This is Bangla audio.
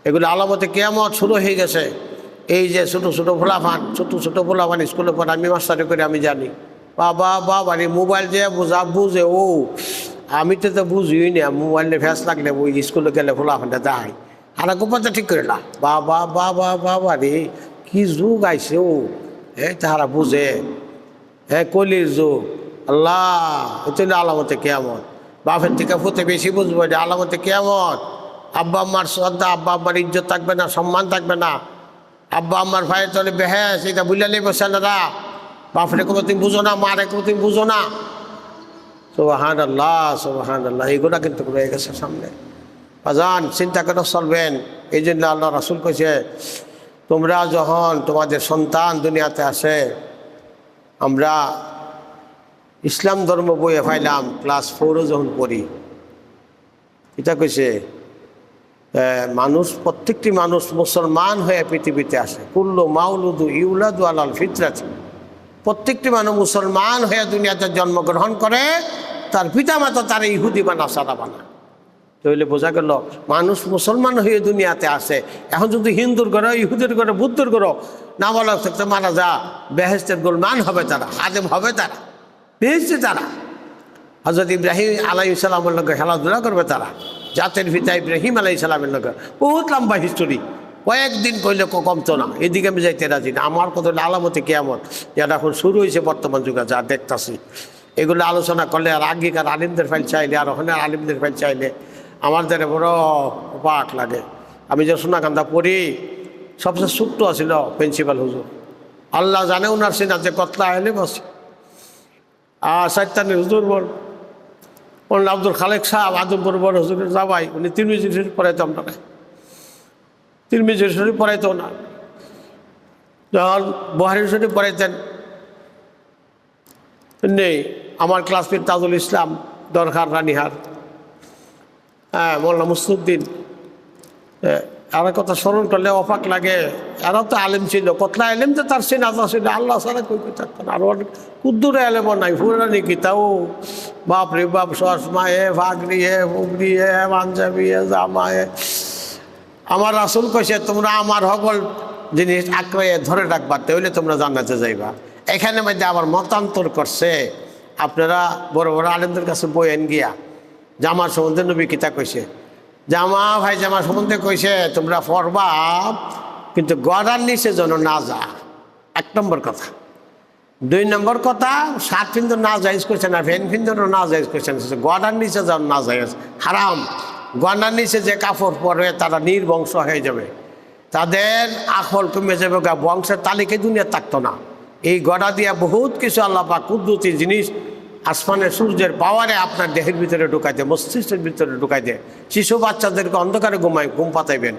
এগুলো আলামতে কিয়ামত শুরু হয়ে গেছে। এই যে ছোটো ছোটো ফোলাফান স্কুলে পড়ে, আমি মাস্টারি করে আমি জানি, বাবা বাবারে মোবাইল যে বুঝে ও আমি তো বুঝিই না, মোবাইলে ফ্যাস লাগলে ওই স্কুলে গেলে ফোলাফানটা দেখাই আর গোপালটা ঠিক করে না, বাবারে কি যুগ আইছে ও, তাহারা বুঝে, কলির যুগ। আল্লাহ হচ্ছে আলামতে কিয়ামত। বাপের থেকে ফুতে বেশি বুঝবো যে আলামতে কিয়ামত। আব্বা আম্মার শ্রদ্ধা, আব্বা আম্মার ইজ্জত থাকবে না, সম্মান থাকবে না। আব্বা আম্মার ভাইয়ের তলে বেহেস, এটা বুঝলে বসালেরা। বাপরে কবে তুমি বুঝো না, মারে কবে তুমি বুঝো না। সুবহানাল্লাহ, এগুলা কিন্তু রয়ে গেছে সামনে। আজান চিন্তা করে চলবেন। এই জন্য আল্লাহ রাসূল কইছে, তোমরা যখন তোমাদের সন্তান দুনিয়াতে আসে, আমরা ইসলাম ধর্ম বইয়ে পাইলাম ক্লাস 4 যখন পড়ি, এটা কইছে প্রত্যেকটি মানুষ মুসলমান হয়ে পৃথিবীতে আসে। কুল্লু মাউলুদু ইউলাদু আলাল ফিতরাতি, প্রত্যেকটি মানুষ মুসলমান হয়ে দুনিয়াতে জন্মগ্রহণ করে, তার পিতামাতা তার ইহুদি বা নাসারা বানায়। তাহলে বোঝা গেল মানুষ মুসলমান হয়ে দুনিয়াতে আসে। এখন যদি হিন্দুর ঘরে, ইহুদের ঘরে, বুদ্ধের ঘরে নাবালক থাকতে মারা যা, বেহেশতের গোলমান হবে তারা, আদেম হবে তারা, বেহেশতে তারা। হযরত ইব্রাহিম আলাইহিস সালামের লোক খেলাধুলা করবে তারা, জাতের পিতা ইব্রাহিম আলাইহিস সালামের লোক। বহুত লম্বা হিস্টোরি, কয়েকদিন কইলে কমতো না। এদিকে আমি যাইতে রাজি না। আমার কত আলামতে কিয়ামত যেটা এখন শুরু হয়েছে বর্তমান যুগে, যা দেখতাছি, এগুলো আলোচনা করলে আর আগেকার আলিমদের ফাইল চাইলে, আর ওখানে আলিমদের ফাইল চাইলে আমার দ্বারা বড় অবাক লাগে। আমি যে সোনাকান্দা পড়ি, সবচেয়ে ছোট্ট আছিল প্রিন্সিপাল হুজুর, আল্লাহ জানে ওনার সিনা যে কতলা এলে বসে। আর সাইতানি হুজুর বল আব্দুল খালেক সাহেব আদমপুর বড় হুজুরের যাবাই, উনি তিরমিজি শরীফ পড়াইতাম না, তিরমিজি শরীফ পড়াইতো না। যখন বুখারী শরীফ পড়াইতেন নেই, আমার ক্লাসমেট তাজুল ইসলাম দরকার রানিহার, মোল্লা মুসলিউদ্দিন, আর কথা স্মরণ করলে অবাক লাগে। এরা তো আলেম ছিল, কতলা আলেম তো তার সিনাজা ছিল, আল্লাহ সারা কই থাকতেন। আর কুদ্দুরে আলেম নাই, ফুরানি কিতাও বাপ রে বাপ, চশমা ফাগরি ফুগরি পাঞ্জাবি জামা। আমার রাসূল কইছে, তোমরা আমার সকল জিনিস আঁকড়ে ধরে রাখবা, তাহলে তোমরা জান্নাতে যাইবা। এখানে মধ্যে আবার মতান্তর করছে। আপনারা বড় বড় আলেমদের কাছে বইয়েন গিয়া, জামার সম্বন্ধে নবী কিতা কইছে, জামা সম্বন্ধে কইছে তোমরা পড়বা, কিন্তু গড়ার নিচে যেন না যা, 1 নম্বর কথা। 2 নম্বর কথা, শার্ট পিন্ধন না জায়েজ করছে না, ফ্যান পিন্ধনও না জায়েজ করছে না, গড়ার নিচে যেন না জায়েজ, হারাম। গড়ার নিচে যে কাপড় পরে তারা নির্বংশ হয়ে যাবে, তাদের আকল কমে যাবে, বংশের তালিকায় দুনিয়া থাকতো না। এই গড়া দিয়া বহুত কিছু আল্লাহ পাক কুদরতি জিনিস আসমানের সূর্যের পাওয়ারে আপনার দেহের ভিতরে ঢুকাই দেয়, মস্তিষ্কের ভিতরে ঢুকাই দেয়। শিশু বাচ্চাদেরকে অন্ধকারে ঘুম পাতাইবেন,